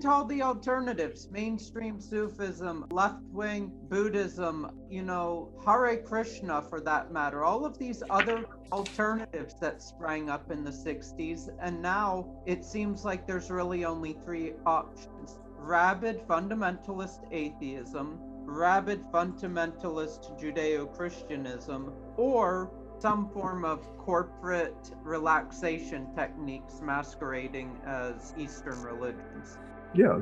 even to all the alternatives, mainstream Sufism, left-wing Buddhism, Hare Krishna for that matter, all of these other alternatives that sprang up in the 60s. And now it seems like there's really only three options: rabid fundamentalist atheism, rabid fundamentalist Judeo-Christianism, or some form of corporate relaxation techniques masquerading as Eastern religions. Yeah,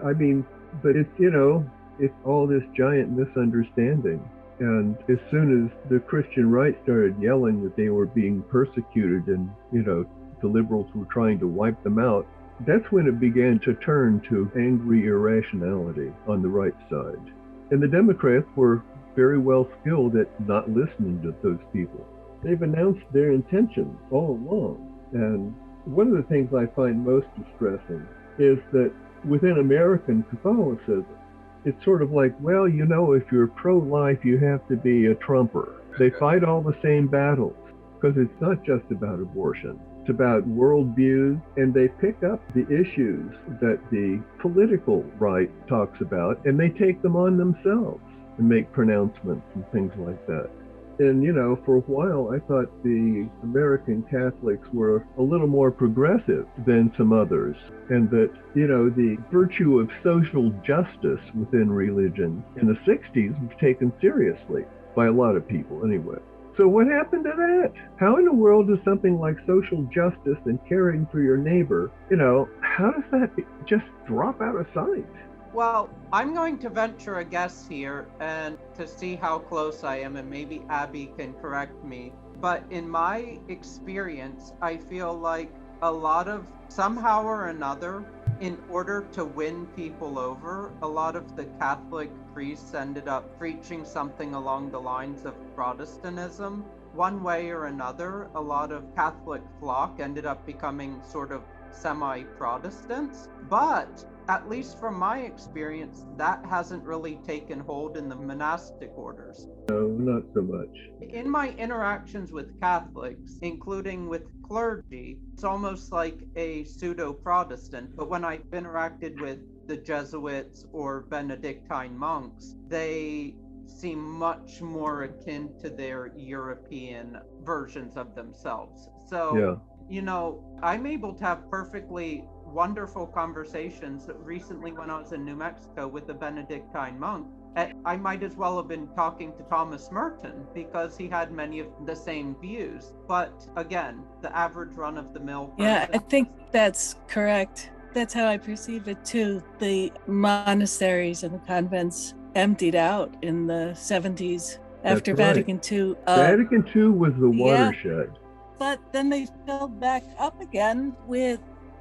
but it's all this giant misunderstanding. And as soon as the Christian right started yelling that they were being persecuted and, the liberals were trying to wipe them out, that's when it began to turn to angry irrationality on the right side. And the Democrats were very well skilled at not listening to those people. They've announced their intentions all along. And one of the things I find most distressing is that within American Catholicism, it's sort of like, well, if you're pro-life, you have to be a Trumper. They fight all the same battles because it's not just about abortion. It's about worldviews, and they pick up the issues that the political right talks about, and they take them on themselves and make pronouncements and things like that. And, for a while, I thought the American Catholics were a little more progressive than some others, and that, the virtue of social justice within religion in the 60s was taken seriously by a lot of people anyway. So what happened to that? How in the world does something like social justice and caring for your neighbor, how does that just drop out of sight? Well, I'm going to venture a guess here and to see how close I am, and maybe Abby can correct me. But in my experience, I feel like a lot of, somehow or another, in order to win people over, a lot of the Catholic priests ended up preaching something along the lines of Protestantism. One way or another, a lot of Catholic flock ended up becoming sort of semi-Protestants. But at least from my experience, that hasn't really taken hold in the monastic orders. No, not so much. In my interactions with Catholics, including with clergy, it's almost like a pseudo-Protestant. But when I've interacted with the Jesuits or Benedictine monks, they seem much more akin to their European versions of themselves. So, I'm able to have perfectly wonderful conversations recently when I was in New Mexico with a Benedictine monk. I might as well have been talking to Thomas Merton because he had many of the same views. But again, the average run-of-the-mill person. Yeah, I think that's correct. That's how I perceive it too. The monasteries and the convents emptied out in the 70s after Vatican II. Vatican II was the watershed. Yeah, but then they filled back up again with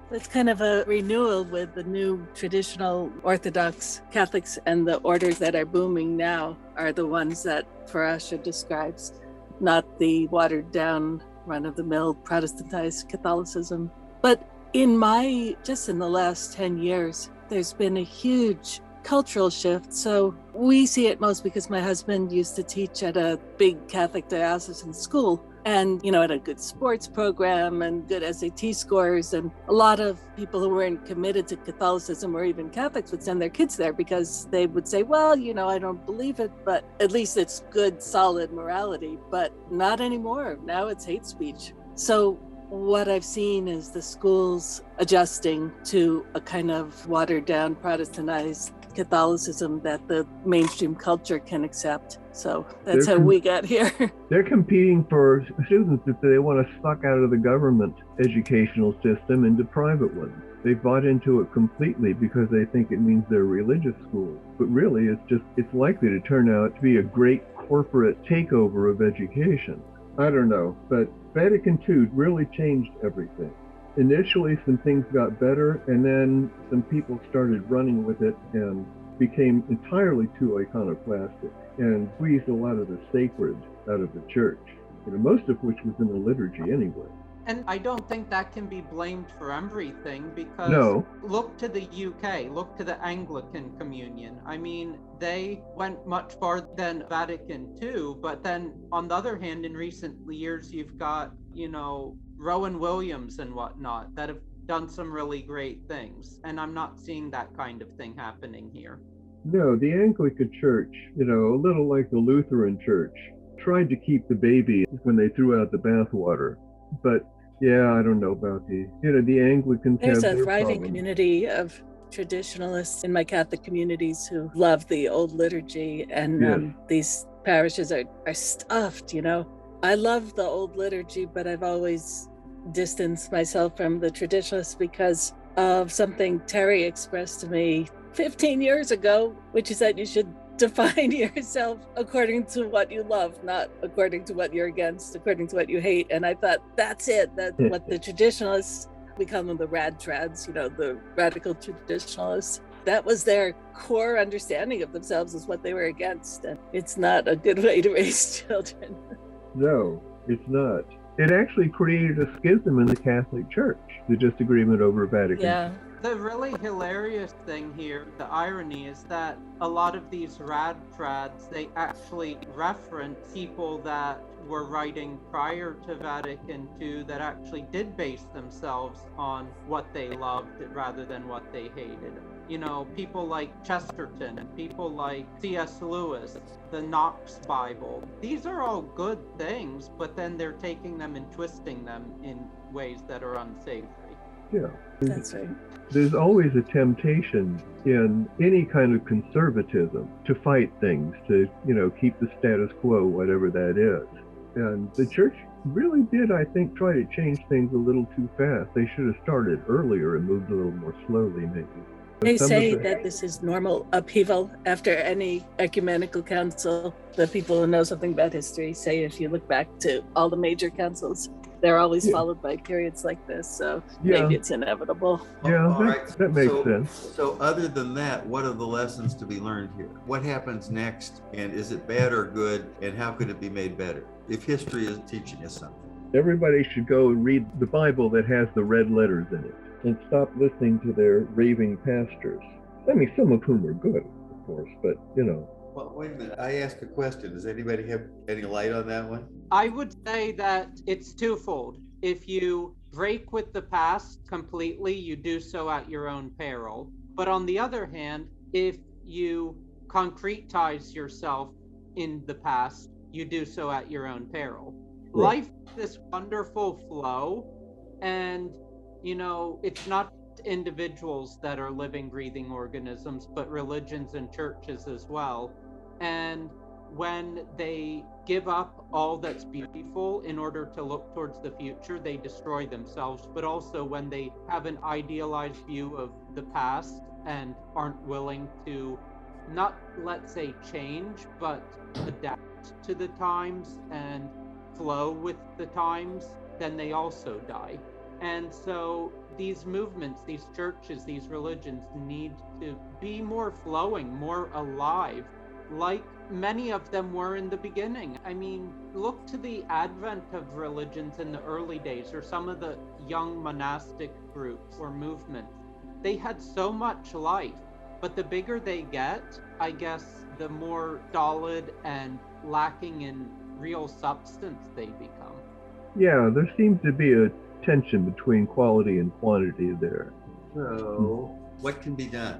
it's kind of a renewal with the new traditional Orthodox Catholics, and the orders that are booming now are the ones that Farasha describes, not the watered down run-of-the-mill Protestantized Catholicism. But in the last 10 years, there's been a huge cultural shift. So we see it most because my husband used to teach at a big Catholic diocesan school, and had a good sports program and good SAT scores, and a lot of people who weren't committed to Catholicism or even Catholics would send their kids there because they would say, well, I don't believe it, but at least it's good, solid morality. But not anymore. Now it's hate speech. So what I've seen is the schools adjusting to a kind of watered down Protestantized Catholicism that the mainstream culture can accept. So that's how we got here. They're competing for students that they want to suck out of the government educational system into private ones. They bought into it completely because they think it means they're religious schools. But really, it's likely to turn out to be a great corporate takeover of education. I don't know, but Vatican II really changed everything. Initially, some things got better, and then some people started running with it and became entirely too iconoclastic and squeezed a lot of the sacred out of the church, most of which was in the liturgy anyway. And I don't think that can be blamed for everything, because look to the UK, look to the Anglican Communion. I mean, they went much farther than Vatican II, but then on the other hand, in recent years, you've got, Rowan Williams and whatnot that have done some really great things. And I'm not seeing that kind of thing happening here. No, the Anglican Church, a little like the Lutheran Church, tried to keep the baby when they threw out the bathwater. But yeah, I don't know about the Anglicans There's have a their thriving problems. community of traditionalists in my Catholic communities who love the old liturgy, and Yes. these parishes are stuffed, I love the old liturgy, but I've always distanced myself from the traditionalists because of something Terry expressed to me 15 years ago, which is that you should define yourself according to what you love, not according to what you're against, according to what you hate. And I thought, that's it. That's what the traditionalists, we call them the rad trads, the radical traditionalists. That was their core understanding of themselves, is what they were against. And it's not a good way to raise children. No, it's not. It actually created a schism in the Catholic Church, the disagreement over Vatican. Yeah. The really hilarious thing here, the irony, is that a lot of these rad trads, they actually reference people that were writing prior to Vatican II that actually did base themselves on what they loved rather than what they hated. People like Chesterton and people like C.S. Lewis, the Knox Bible. These are all good things, but then they're taking them and twisting them in ways that are unsavory. Yeah. That's right. There's always a temptation in any kind of conservatism to fight things, to, keep the status quo, whatever that is. And the church really did, I think, try to change things a little too fast. They should have started earlier and moved a little more slowly, maybe. They say that this is normal upheaval after any ecumenical council. The people who know something about history say if you look back to all the major councils, they're always followed by periods like this. So maybe it's inevitable. Yeah, that makes sense. So other than that, what are the lessons to be learned here? What happens next? And is it bad or good? And how could it be made better? If history is teaching us something. Everybody should go and read the Bible that has the red letters in it, and stop listening to their raving pastors. I mean, some of whom are good, of course, but, Well, wait a minute. I asked a question. Does anybody have any light on that one? I would say that it's twofold. If you break with the past completely, you do so at your own peril. But on the other hand, if you concretize yourself in the past, you do so at your own peril. Right. Life is this wonderful flow, and it's not individuals that are living, breathing organisms, but religions and churches as well. And when they give up all that's beautiful in order to look towards the future, they destroy themselves. But also when they have an idealized view of the past and aren't willing to, not let's say change, but adapt to the times and flow with the times, then they also die. And so these movements, these churches, these religions need to be more flowing, more alive, like many of them were in the beginning. I mean, look to the advent of religions in the early days, or some of the young monastic groups or movements. They had so much life, but the bigger they get, I guess, the more stolid and lacking in real substance they become. Yeah, there seems to be a tension between quality and quantity there. So, what can be done?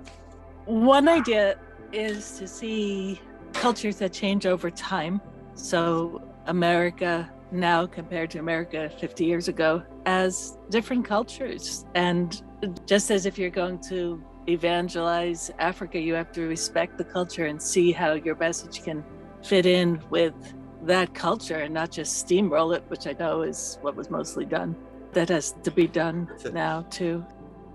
One idea is to see cultures that change over time. So America now compared to America 50 years ago as different cultures. And just as if you're going to evangelize Africa, you have to respect the culture and see how your message can fit in with that culture and not just steamroll it, which I know is what was mostly done. That has to be done now too,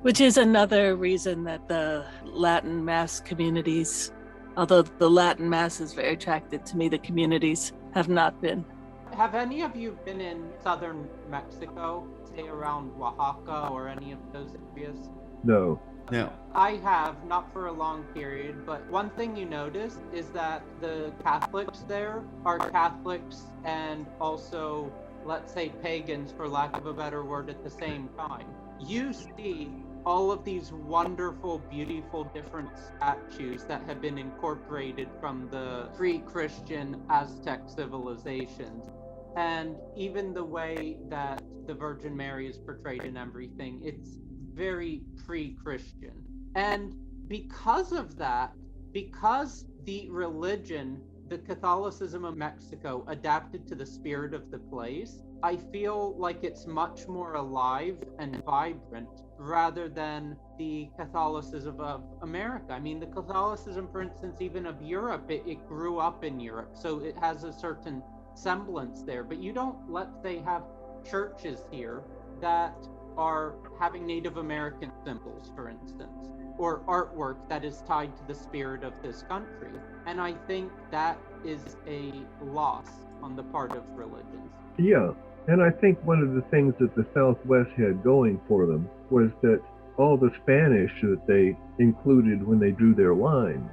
which is another reason that the Latin Mass communities, although the Latin Mass is very attractive to me, the communities have not been. Have any of you been in southern Mexico, say around Oaxaca or any of those areas? No. No. I have, not for a long period, but one thing you notice is that the Catholics there are Catholics and also, let's say, pagans, for lack of a better word, at the same time. You see all of these wonderful, beautiful, different statues that have been incorporated from the pre-Christian Aztec civilizations. And even the way that the Virgin Mary is portrayed in everything, it's very pre-Christian. And because of that, because the religion, the Catholicism of Mexico, adapted to the spirit of the place, I feel like it's much more alive and vibrant rather than the Catholicism of America. I mean, the Catholicism, for instance, even of Europe, it grew up in Europe, so it has a certain semblance there. But you don't, let's say, have churches here that are having Native American symbols, for instance, or artwork that is tied to the spirit of this country. And I think that is a loss on the part of religions. Yeah. And I think one of the things that the Southwest had going for them was that all the Spanish that they included when they drew their lines,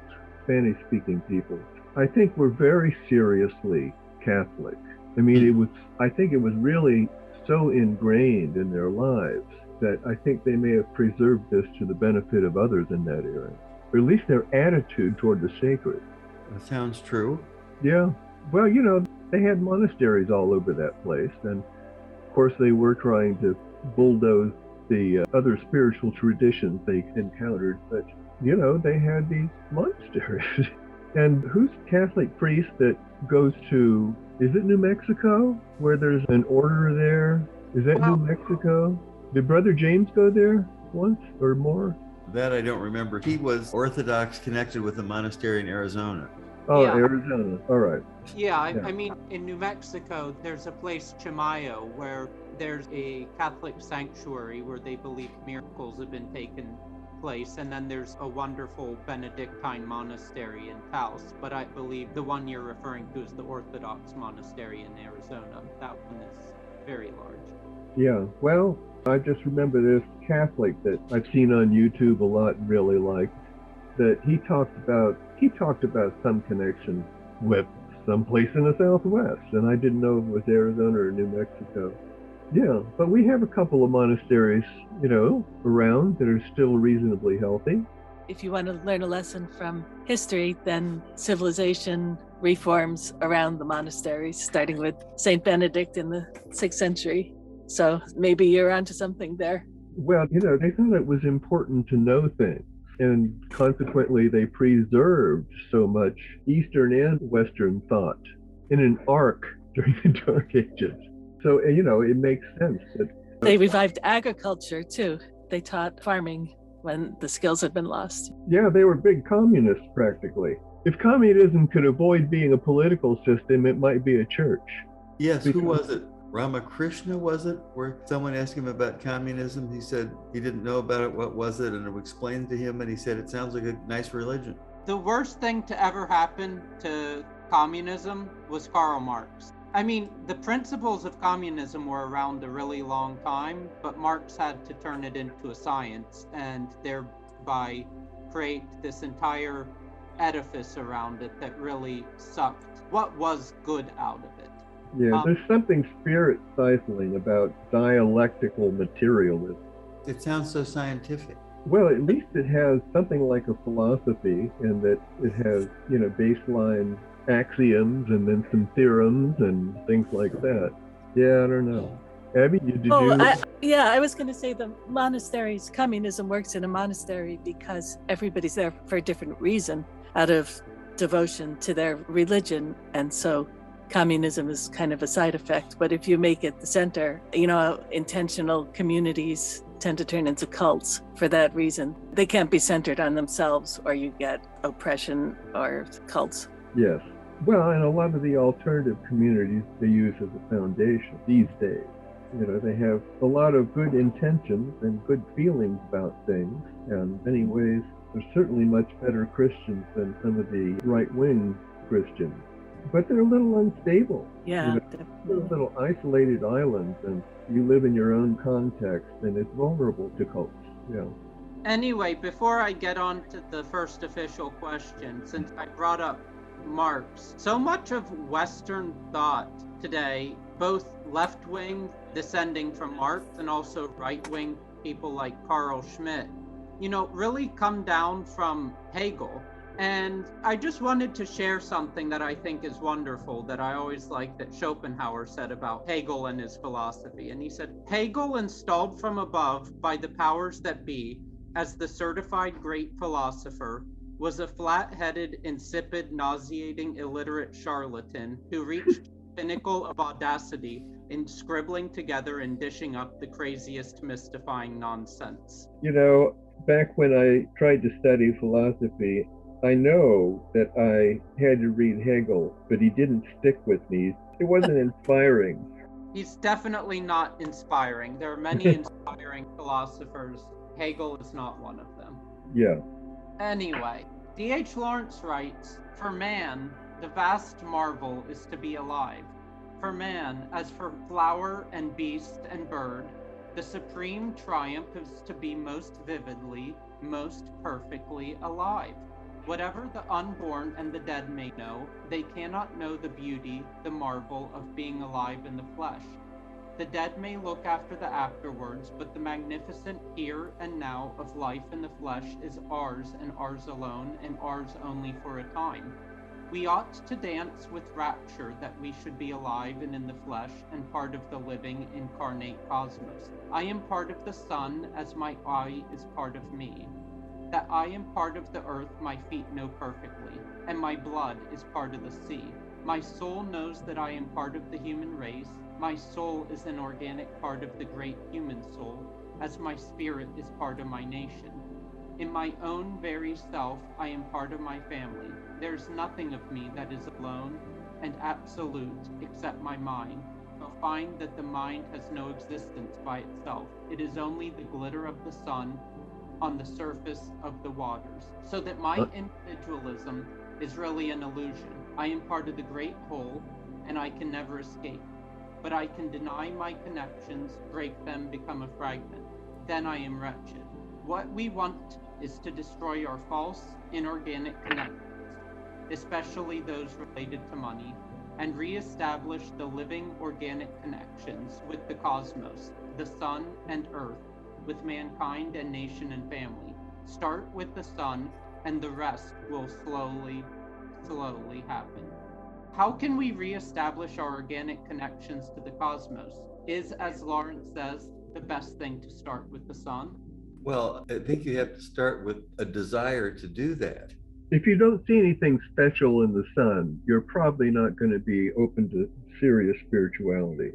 Spanish-speaking people, I think were very seriously Catholic. I mean, I think it was really so ingrained in their lives that I think they may have preserved this to the benefit of others in that era, or at least their attitude toward the sacred. That sounds true. Yeah. Well, they had monasteries all over that place, and of course they were trying to bulldoze the other spiritual traditions they encountered, but they had these monasteries. And who's the Catholic priest that goes to, is it New Mexico, where there's an order there? Is that New Mexico? Did Brother James go there once or more? That I don't remember. He was Orthodox connected with a monastery in Arizona. Oh, Yeah. Arizona. All right. Yeah, I mean, in New Mexico, there's a place, Chimayo, where there's a Catholic sanctuary where they believe miracles have been taken place. And then there's a wonderful Benedictine monastery in Taos. But I believe the one you're referring to is the Orthodox monastery in Arizona. That one is very large. Yeah, well, I just remember this Catholic that I've seen on YouTube a lot and really liked, that he talked about some connection with some place in the Southwest, and I didn't know if it was Arizona or New Mexico. Yeah, but we have a couple of monasteries, around that are still reasonably healthy. If you want to learn a lesson from history, then civilization reforms around the monasteries, starting with Saint Benedict in the 6th century. So maybe you're onto something there. Well, they thought it was important to know things, and consequently they preserved so much Eastern and Western thought in an arc during the Dark Ages. So, it makes sense that they revived agriculture too. They taught farming when the skills had been lost. Yeah, they were big communists practically. If communism could avoid being a political system, it might be a church. Yes, who was it? Ramakrishna, was it? Where someone asked him about communism. He said he didn't know about it. What was it? And it explained to him, and he said, it sounds like a nice religion. The worst thing to ever happen to communism was Karl Marx. I mean, the principles of communism were around a really long time, but Marx had to turn it into a science and thereby create this entire edifice around it that really sucked what was good out of it. Yeah, there's something spirit stifling about dialectical materialism. It sounds so scientific. Well, at least it has something like a philosophy in that it has, baseline axioms and then some theorems and things like that. Yeah, I don't know. Abby, I was going to say the monasteries, communism works in a monastery because everybody's there for a different reason out of devotion to their religion. And so communism is kind of a side effect. But if you make it the center, intentional communities tend to turn into cults for that reason. They can't be centered on themselves or you get oppression or cults. Yes. Well, and a lot of the alternative communities they use as a foundation these days. They have a lot of good intentions and good feelings about things, and in many ways, they're certainly much better Christians than some of the right-wing Christians. But they're a little unstable. Yeah. They're little isolated islands, and you live in your own context, and it's vulnerable to cults. Yeah. Anyway, before I get on to the first official question, since I brought up Marx, so much of Western thought today, both left-wing descending from Marx and also right-wing people like Carl Schmitt, really come down from Hegel. And I just wanted to share something that I think is wonderful that I always like that Schopenhauer said about Hegel and his philosophy. And he said, Hegel, installed from above by the powers that be as the certified great philosopher, was a flat-headed, insipid, nauseating, illiterate charlatan who reached the pinnacle of audacity in scribbling together and dishing up the craziest, mystifying nonsense. You know, back when I tried to study philosophy, I know that I had to read Hegel, but he didn't stick with me. It wasn't inspiring. He's definitely not inspiring. There are many inspiring philosophers. Hegel is not one of them. Yeah. Anyway, D.H. Lawrence writes, for man, the vast marvel is to be alive. For man, as for flower and beast and bird, the supreme triumph is to be most vividly, most perfectly alive. Whatever the unborn and the dead may know, they cannot know the beauty, the marvel of being alive in the flesh. The dead may look after the afterwards, but the magnificent here and now of life in the flesh is ours and ours alone, and ours only for a time. We ought to dance with rapture that we should be alive and in the flesh and part of the living, incarnate cosmos. I am part of the sun as my eye is part of me. That I am part of the earth my feet know perfectly, and my blood is part of the sea. My soul knows that I am part of the human race. My soul is an organic part of the great human soul, as my spirit is part of my nation. In my own very self, I am part of my family. There is nothing of me that is alone and absolute except my mind. You'll find that the mind has no existence by itself. It is only the glitter of the sun on the surface of the waters, so that my individualism is really an illusion. I am part of the great whole, and I can never escape. But I can deny my connections, break them, become a fragment. Then I am wretched. What we want is to destroy our false, inorganic connections, especially those related to money, and re-establish the living, organic connections with the cosmos, the sun and earth, with mankind and nation and family. Start with the sun, and the rest will slowly happen. How can we re-establish our organic connections to the cosmos? Is, as Lawrence says, the best thing to start with the sun? Well, I think you have to start with a desire to do that. If you don't see anything special in the sun, you're probably not going to be open to serious spirituality.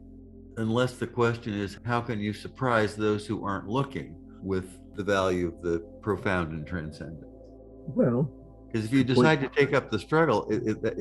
Unless the question is, how can you surprise those who aren't looking with the value of the profound and transcendent? Well, because if you decide to take up the struggle,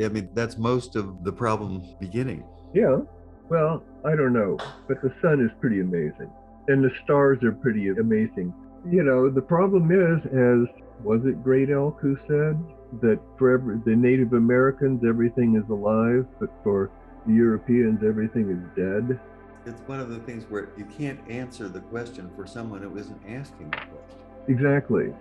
I mean, that's most of the problem beginning. Yeah. Well, I don't know, but the sun is pretty amazing, and the stars are pretty amazing. You know, the problem is, as was it Great Elk who said that for the Native Americans everything is alive, but for the Europeans everything is dead. It's one of the things where you can't answer the question for someone who isn't asking the question. Exactly.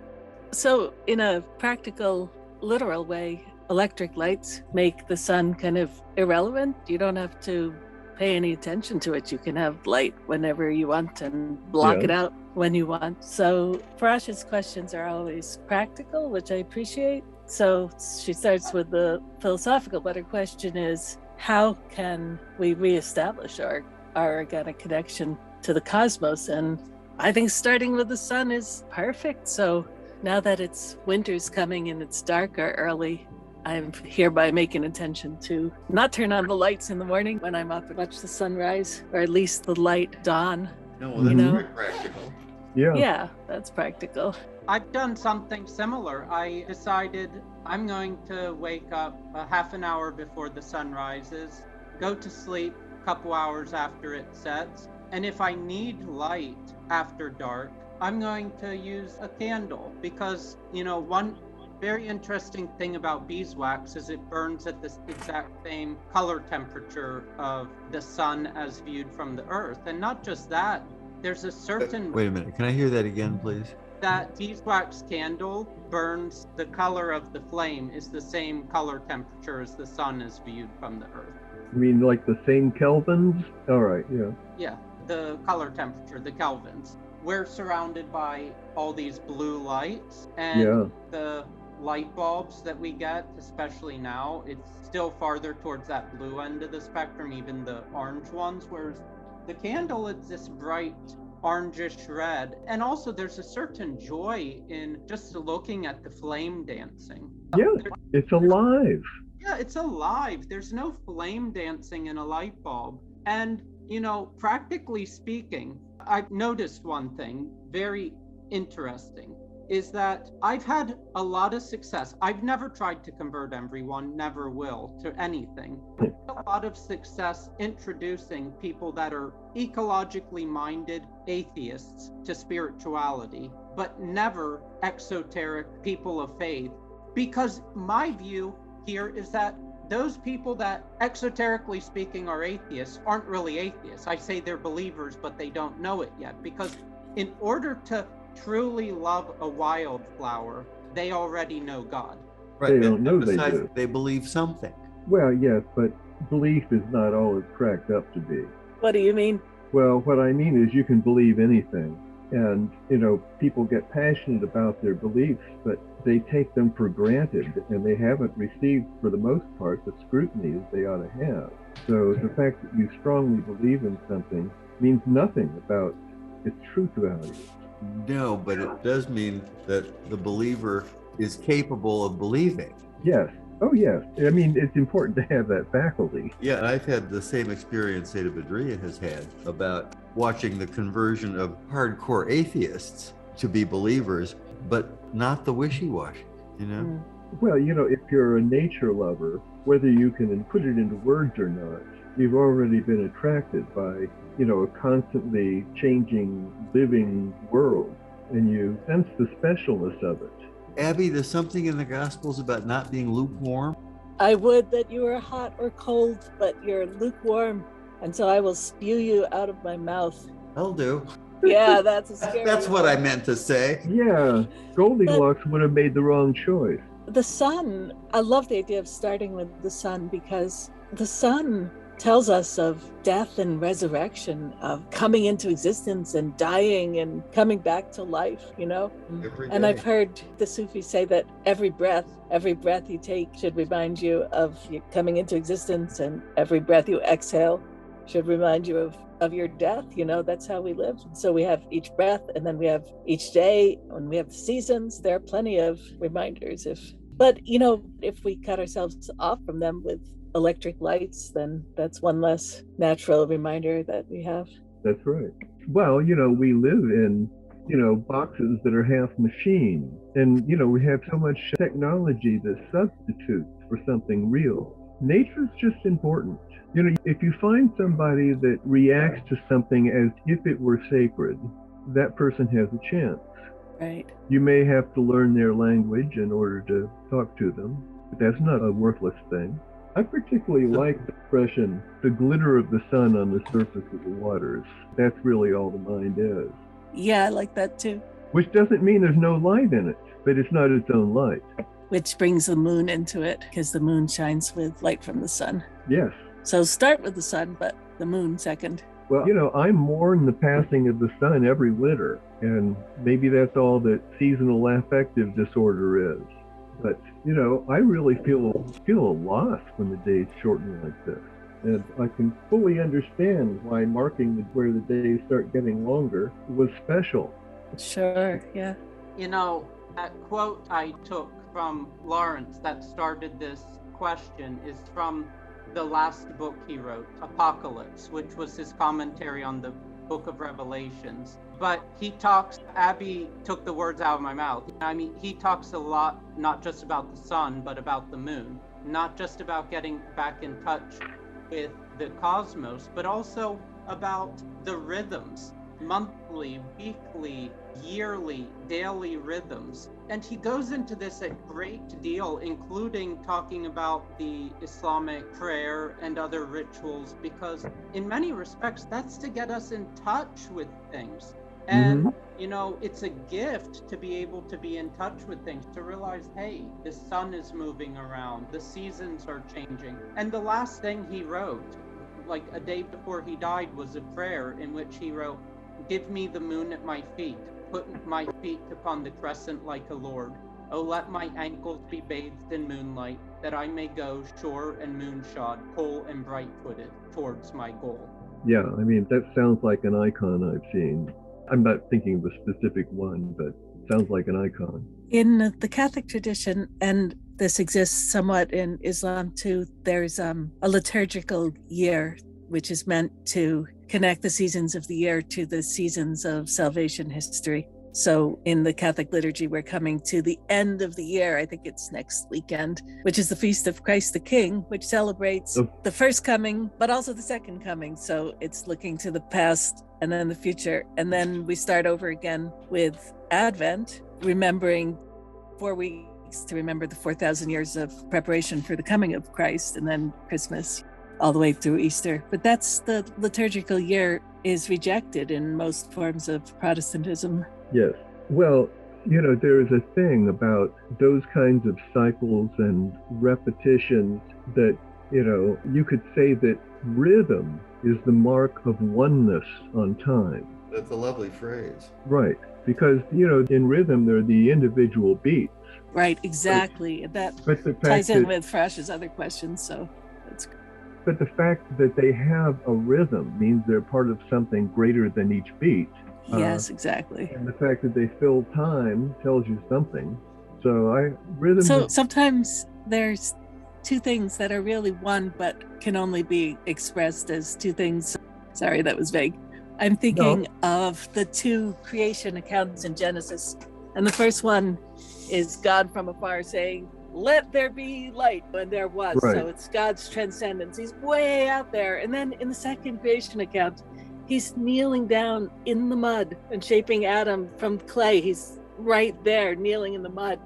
So in a practical, literal way, electric lights make the sun kind of irrelevant. You don't have to pay any attention to it. You can have light whenever you want and block it out when you want. So Parash's questions are always practical, which I appreciate. So she starts with the philosophical, but her question is, how can we reestablish our organic connection to the cosmos? And I think starting with the sun is perfect. So now that it's winter's coming and it's darker early, I'm hereby making intention to not turn on the lights in the morning when I'm up and watch the sunrise, or at least the light dawn. No, well, that's very practical. Yeah, that's practical. I've done something similar. I decided I'm going to wake up a half an hour before the sun rises, go to sleep a couple hours after it sets, and if I need light after dark, I'm going to use a candle, because, you know, one very interesting thing about beeswax is it burns at the exact same color temperature of the sun as viewed from the earth. And not just that, there's a certain... Wait a minute, can I hear that again, please? That beeswax candle burns, the color of the flame is the same color temperature as the sun is viewed from the earth. You mean like the same kelvins? All right, yeah. Yeah, the color temperature, the kelvins. We're surrounded by all these blue lights, and the light bulbs that we get, especially now, it's still farther towards that blue end of the spectrum, even the orange ones, whereas the candle, it's this bright orangish red. And also there's a certain joy in just looking at the flame dancing. Yeah, it's alive. Yeah, it's alive. There's no flame dancing in a light bulb. And, practically speaking, I've noticed one thing very interesting is that I've had a lot of success. I've never tried to convert everyone, never will, to anything. A lot of success introducing people that are ecologically minded atheists to spirituality, but never exoteric people of faith. Because my view here is that those people that exoterically speaking are atheists aren't really atheists. I say they're believers, but they don't know it yet. Because in order to truly love a wildflower, they already know God. Right. They don't know they Besides, do. they believe something. Well, yes, but belief is not all it's cracked up to be. What do you mean? Well, what I mean is you can believe anything. And, people get passionate about their beliefs, but they take them for granted, and they haven't received, for the most part, the scrutiny as they ought to have. So the fact that you strongly believe in something means nothing about its truth value. No, but it does mean that the believer is capable of believing. Yes. Oh, yes. I mean, it's important to have that faculty. Yeah, I've had the same experience Ada Badria has had about watching the conversion of hardcore atheists to be believers, but not the wishy-washy, Well, if you're a nature lover, whether you can put it into words or not, you've already been attracted by, a constantly changing, living world, and you sense the specialness of it. Abby, there's something in the Gospels about not being lukewarm. I would that you were hot or cold, but you're lukewarm, and so I will spew you out of my mouth. I'll do. Yeah, that's a scary That's what I meant to say. Yeah, Goldilocks would have made the wrong choice. The sun, I love the idea of starting with the sun, because the sun tells us of death and resurrection, of coming into existence and dying and coming back to life, Every And day. I've heard the Sufis say that every breath you take should remind you of you coming into existence, and every breath you exhale should remind you of your death. That's how we live. So we have each breath, and then we have each day, and we have the seasons. There are plenty of reminders. But if we cut ourselves off from them with electric lights, then that's one less natural reminder that we have. That's right. Well, we live in, boxes that are half machine. And, we have so much technology that substitutes for something real. Nature's just important. If you find somebody that reacts to something as if it were sacred, that person has a chance. Right. You may have to learn their language in order to talk to them, but that's not a worthless thing. I particularly like the expression, the glitter of the sun on the surface of the waters. That's really all the mind is. Yeah, I like that too. Which doesn't mean there's no light in it, but it's not its own light. Which brings the moon into it, because the moon shines with light from the sun. Yes. So start with the sun, but the moon second. Well, I mourn the passing of the sun every winter, and maybe that's all that seasonal affective disorder is. But, I really feel a loss when the days shorten like this. And I can fully understand why marking where the days start getting longer was special. Sure, yeah. That quote I took from Lawrence that started this question is from the last book he wrote, Apocalypse, which was his commentary on the book of Revelations. But Abby took the words out of my mouth. He talks a lot, not just about the sun, but about the moon, not just about getting back in touch with the cosmos, but also about the rhythms, monthly, weekly, yearly, daily rhythms. And he goes into this a great deal, including talking about the Islamic prayer and other rituals, because in many respects, that's to get us in touch with things. And, it's a gift to be able to be in touch with things, to realize, hey, the sun is moving around, the seasons are changing. And the last thing he wrote, like a day before he died, was a prayer in which he wrote, "Give me the moon at my feet, put my feet upon the crescent like a lord, Oh, let my ankles be bathed in moonlight, that I may go sure and moonshod, cool and bright-footed, towards my goal. Yeah, I mean, that sounds like an icon I've seen. I'm not thinking of a specific one, but it sounds like an icon. In the Catholic tradition, and this exists somewhat in Islam too, there's a liturgical year, which is meant to connect the seasons of the year to the seasons of salvation history. So in the Catholic liturgy, we're coming to the end of the year. I think it's next weekend, which is the Feast of Christ the King, which celebrates the first coming, but also the second coming. So it's looking to the past and then the future. And then we start over again with Advent, remembering 4 weeks to remember the 4,000 years of preparation for the coming of Christ, and then Christmas all the way through Easter. But that's the liturgical year is rejected in most forms of Protestantism. Yes. Well, there is a thing about those kinds of cycles and repetitions that, you could say that rhythm is the mark of oneness on time. That's a lovely phrase. Right. Because, in rhythm, there are the individual beats. Right, exactly. That ties in with Frash's other questions, so that's good. But the fact that they have a rhythm means they're part of something greater than each beat. Yes, exactly. And the fact that they fill time tells you something. So sometimes there's two things that are really one, but can only be expressed as two things. Sorry, that was vague. I'm thinking of the two creation accounts in Genesis. And the first one is God from afar saying, "Let there be light," when there was. Right. So it's God's transcendence. He's way out there. And then in the second creation account, he's kneeling down in the mud and shaping Adam from clay. He's right there kneeling in the mud.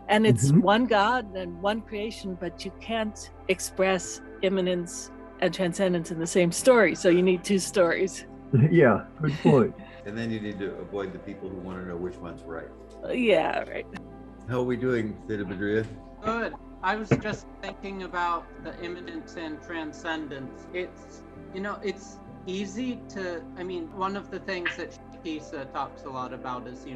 And it's one God and one creation, but you can't express immanence and transcendence in the same story. So you need two stories. Yeah, good point. And then you need to avoid the people who want to know which one's right. Yeah, right. How are we doing, Theta Madrid? Good. I was just thinking about the immanence and transcendence. It's easy to, one of the things that Shakisa talks a lot about is,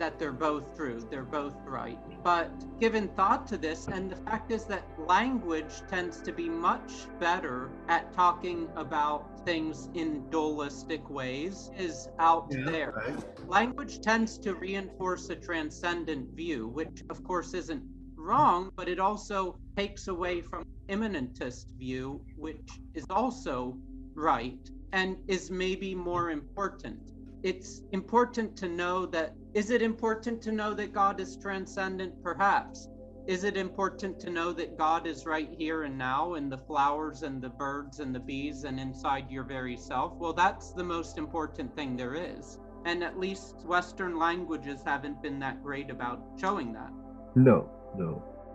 that they're both true, they're both right. But given thought to this, and the fact is that language tends to be much better at talking about things in dualistic ways, is out there. Right. Language tends to reinforce a transcendent view, which of course isn't wrong, but it also takes away from immanentist view, which is also right and is maybe more important. It's important to know that, is it important to know that God is transcendent? Perhaps. Is it important to know that God is right here and now in the flowers and the birds and the bees and inside your very self? Well, that's the most important thing there is. And at least Western languages haven't been that great about showing that. No.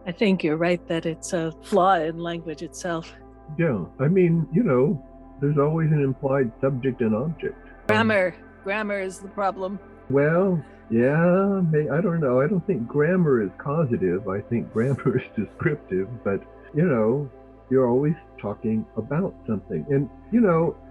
I think you're right that it's a flaw in language itself. Yeah, there's always an implied subject and object. Grammar is the problem. Well, yeah, I don't know. I don't think grammar is causative. I think grammar is descriptive, but, you're always talking about something. And,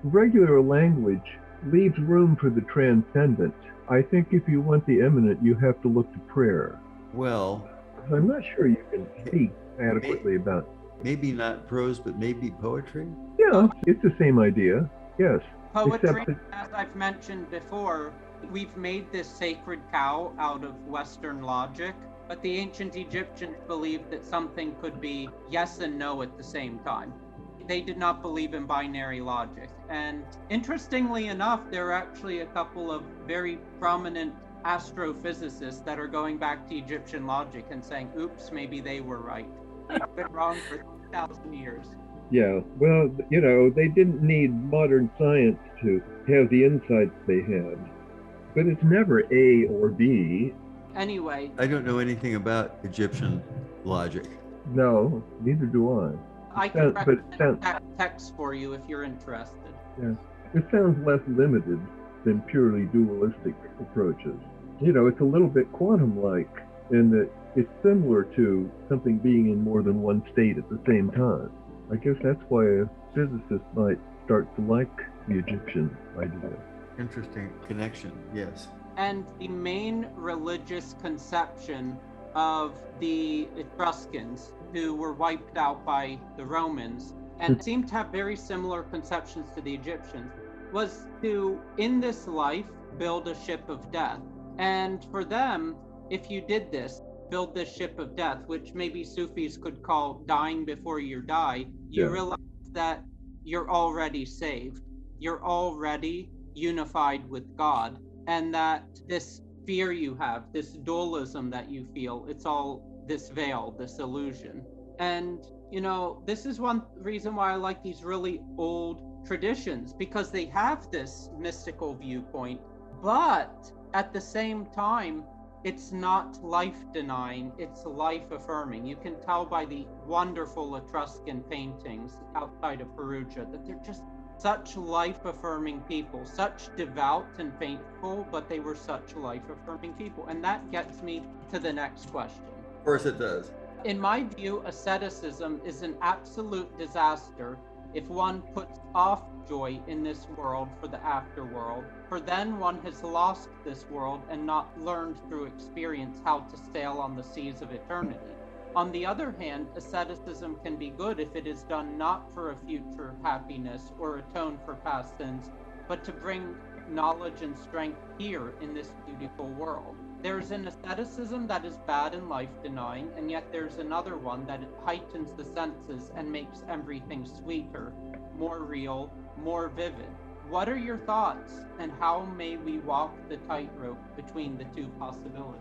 regular language leaves room for the transcendent. I think if you want the immanent, you have to look to prayer. Well, I'm not sure you can speak adequately about. Maybe not prose, but maybe poetry? Yeah, it's the same idea. Yes. Poetry, as I've mentioned before, we've made this sacred cow out of Western logic, but the ancient Egyptians believed that something could be yes and no at the same time. They did not believe in binary logic. And interestingly enough, there are actually a couple of very prominent astrophysicists that are going back to Egyptian logic and saying, oops, maybe they were right. They've been wrong for 2,000 years. Yeah, well, they didn't need modern science to have the insights they had. But it's never A or B. Anyway. I don't know anything about Egyptian logic. No, neither do I. I can recommend text for you if you're interested. Yeah, it sounds less limited than purely dualistic approaches. It's a little bit quantum-like in that it's similar to something being in more than one state at the same time. I guess that's why a physicist might start to like the Egyptian idea. Interesting connection, yes. And the main religious conception of the Etruscans who were wiped out by the Romans and seemed to have very similar conceptions to the Egyptians, was to, in this life, build a ship of death. And for them, if you did this, build this ship of death, which maybe Sufis could call dying before you die, you realize that you're already saved. You're already unified with God. And that this fear you have, this dualism that you feel, it's all this veil, this illusion. And, you know, this is one reason why I like these really old traditions, because they have this mystical viewpoint, but at the same time, it's not life denying, it's life affirming. You can tell by the wonderful Etruscan paintings outside of Perugia that they're just such life-affirming people, such devout and faithful, but they were such life-affirming people. And that gets me to the next question. Of course it does. In my view, asceticism is an absolute disaster if one puts off joy in this world for the afterworld, for then one has lost this world and not learned through experience how to sail on the seas of eternity. On the other hand, asceticism can be good if it is done not for a future happiness or atone for past sins, but to bring knowledge and strength here in this beautiful world. There's an asceticism that is bad and life-denying, and yet there's another one that heightens the senses and makes everything sweeter, more real, more vivid. What are your thoughts, and how may we walk the tightrope between the two possibilities?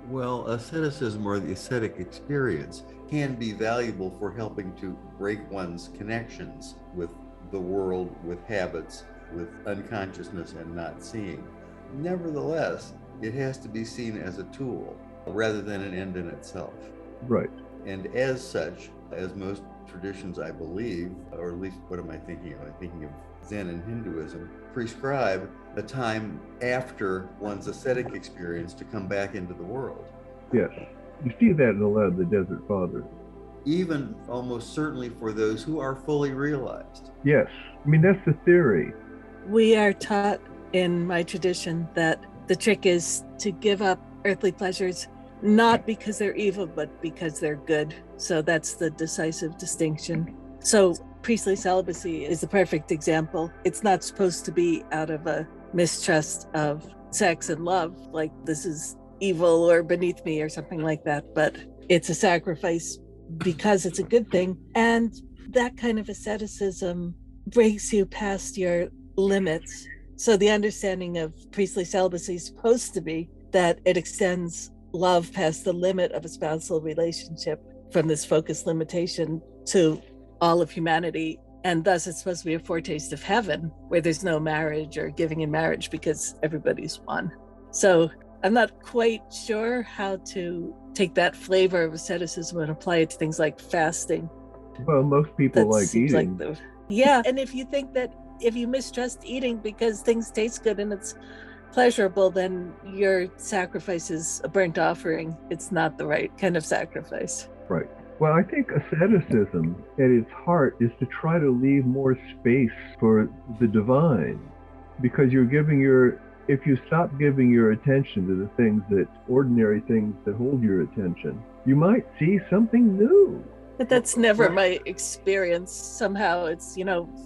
Well, asceticism, or the ascetic experience, can be valuable for helping to break one's connections with the world, with habits, with unconsciousness and not seeing. Nevertheless, it has to be seen as a tool rather than an end in itself. Right. And as such, as most traditions, I believe, or at least what am I thinking of? I'm thinking of Zen and Hinduism, prescribe a time after one's ascetic experience to come back into the world. Yes. You see that in a lot of the Desert Fathers. Even almost certainly for those who are fully realized. Yes. I mean, that's the theory. We are taught in my tradition that the trick is to give up earthly pleasures, not because they're evil, but because they're good. So that's the decisive distinction. So priestly celibacy is a perfect example. It's not supposed to be out of a mistrust of sex and love, like this is evil or beneath me or something like that, but it's a sacrifice because it's a good thing. And that kind of asceticism breaks you past your limits. So the understanding of priestly celibacy is supposed to be that it extends love past the limit of a spousal relationship from this focused limitation to all of humanity. And thus it's supposed to be a foretaste of heaven where there's no marriage or giving in marriage because everybody's one. So I'm not quite sure how to take that flavor of asceticism and apply it to things like fasting. Well, most people like eating. Yeah, and if you think that if you mistrust eating because things taste good and it's pleasurable, then your sacrifice is a burnt offering. It's not the right kind of sacrifice. Right. Well, I think asceticism at its heart is to try to leave more space for the divine, because if you stop giving your attention to the things ordinary things that hold your attention, you might see something new. But that's never my experience. Somehow it's,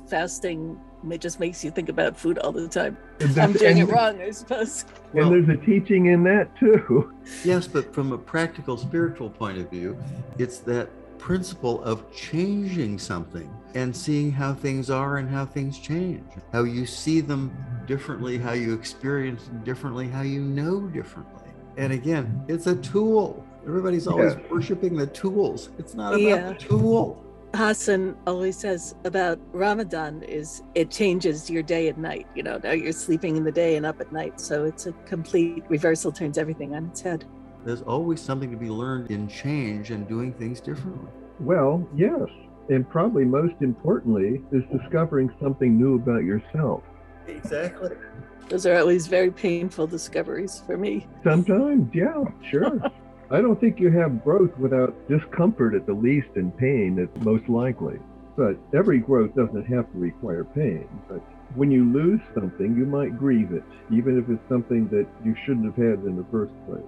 fasting, it just makes you think about food all the time. I'm doing it wrong, I suppose. And there's a teaching in that too. Yes, but from a practical spiritual point of view, it's that principle of changing something and seeing how things are and how things change, how you see them differently, how you experience them differently, how you know differently. And again, it's a tool. Everybody's always worshiping the tools. It's not about the tool. Hassan always says about Ramadan is it changes your day and night. Now you're sleeping in the day and up at night. So it's a complete reversal, turns everything on its head. There's always something to be learned in change and doing things differently. Well, yes. And probably most importantly is discovering something new about yourself. Exactly. Those are always very painful discoveries for me. Sometimes, yeah, sure. I don't think you have growth without discomfort at the least and pain at most likely. But every growth doesn't have to require pain. But when you lose something, you might grieve it, even if it's something that you shouldn't have had in the first place.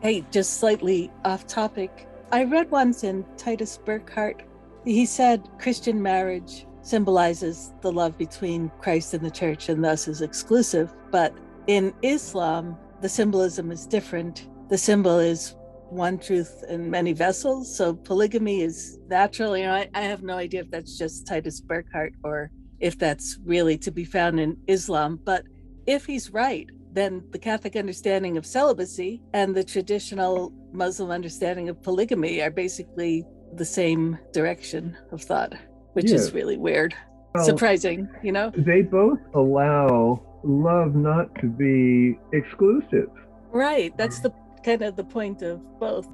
Hey, just slightly off topic. I read once in Titus Burckhardt, he said Christian marriage symbolizes the love between Christ and the church and thus is exclusive. But in Islam, the symbolism is different. The symbol is one truth in many vessels. So polygamy is natural. I have no idea if that's just Titus Burckhardt or if that's really to be found in Islam. But if he's right, then the Catholic understanding of celibacy and the traditional Muslim understanding of polygamy are basically the same direction of thought, which is really weird. Well, surprising, They both allow love not to be exclusive. Right. That's the kind of the point of both.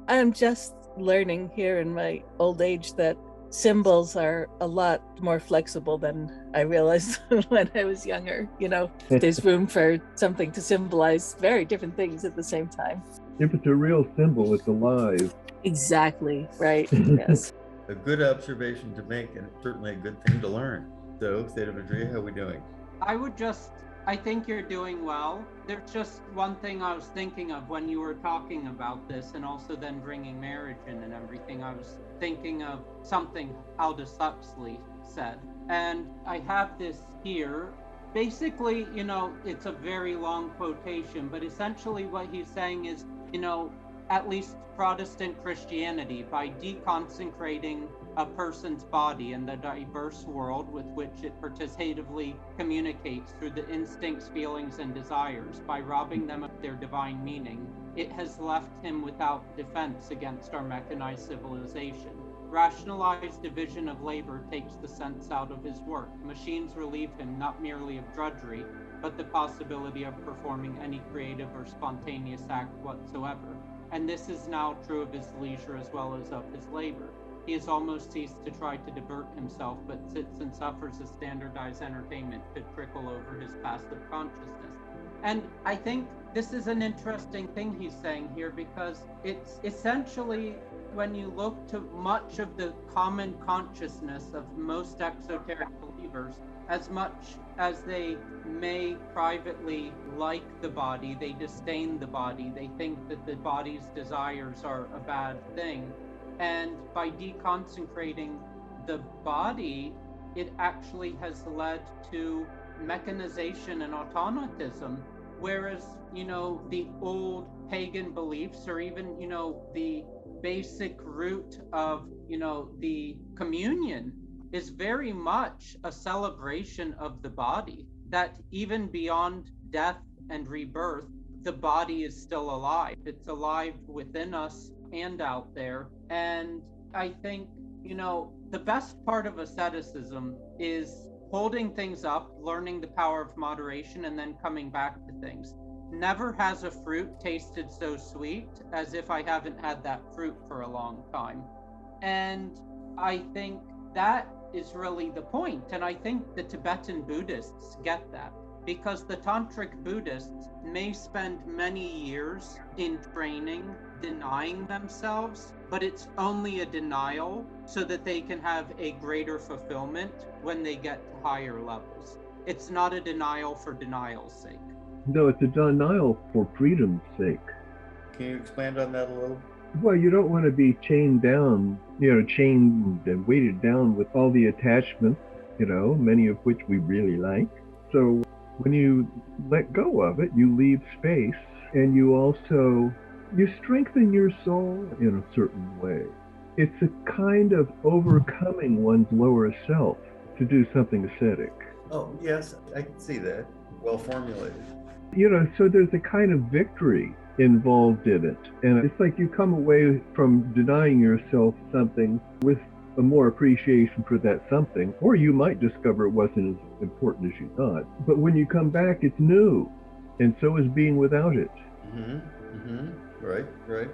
I'm just learning here in my old age that symbols are a lot more flexible than I realized when I was younger. There's room for something to symbolize very different things at the same time. If it's a real symbol, it's alive. Exactly. Right. Yes. A good observation to make, and certainly a good thing to learn. So, State of Adria, how are we doing? I think you're doing well. There's just one thing I was thinking of when you were talking about this, and also then bringing marriage in and everything. I was thinking of something Aldous Huxley said, and I have this here. Basically, it's a very long quotation, but essentially what he's saying is, at least Protestant Christianity, by deconsecrating a person's body and the diverse world with which it participatively communicates through the instincts, feelings, and desires, by robbing them of their divine meaning, it has left him without defense against our mechanized civilization. Rationalized division of labor takes the sense out of his work. Machines relieve him not merely of drudgery, but the possibility of performing any creative or spontaneous act whatsoever. And this is now true of his leisure as well as of his labor. He has almost ceased to try to divert himself, but sits and suffers as standardized entertainment could trickle over his passive consciousness. And I think this is an interesting thing he's saying here, because it's essentially, when you look to much of the common consciousness of most exoteric believers, as much as they may privately like the body, they disdain the body, they think that the body's desires are a bad thing. And by deconsecrating the body, it actually has led to mechanization and automatism. Whereas, the old pagan beliefs, or even, the basic root of, the communion is very much a celebration of the body, that even beyond death and rebirth, the body is still alive. It's alive within us and out there. And I think, the best part of asceticism is holding things up, learning the power of moderation, and then coming back to things. Never has a fruit tasted so sweet as if I haven't had that fruit for a long time. And I think that is really the point. And I think the Tibetan Buddhists get that, because the Tantric Buddhists may spend many years in training, denying themselves, but it's only a denial so that they can have a greater fulfillment when they get to higher levels. It's not a denial for denial's sake. No, it's a denial for freedom's sake. Can you expand on that a little? Well, you don't want to be chained down, chained and weighted down with all the attachments, many of which we really like. So when you let go of it, you leave space, and you strengthen your soul in a certain way. It's a kind of overcoming one's lower self to do something ascetic. Oh, yes, I can see that. Well formulated. So there's a kind of victory involved in it. And it's like you come away from denying yourself something with a more appreciation for that something, or you might discover it wasn't as important as you thought. But when you come back, it's new, and so is being without it. Right.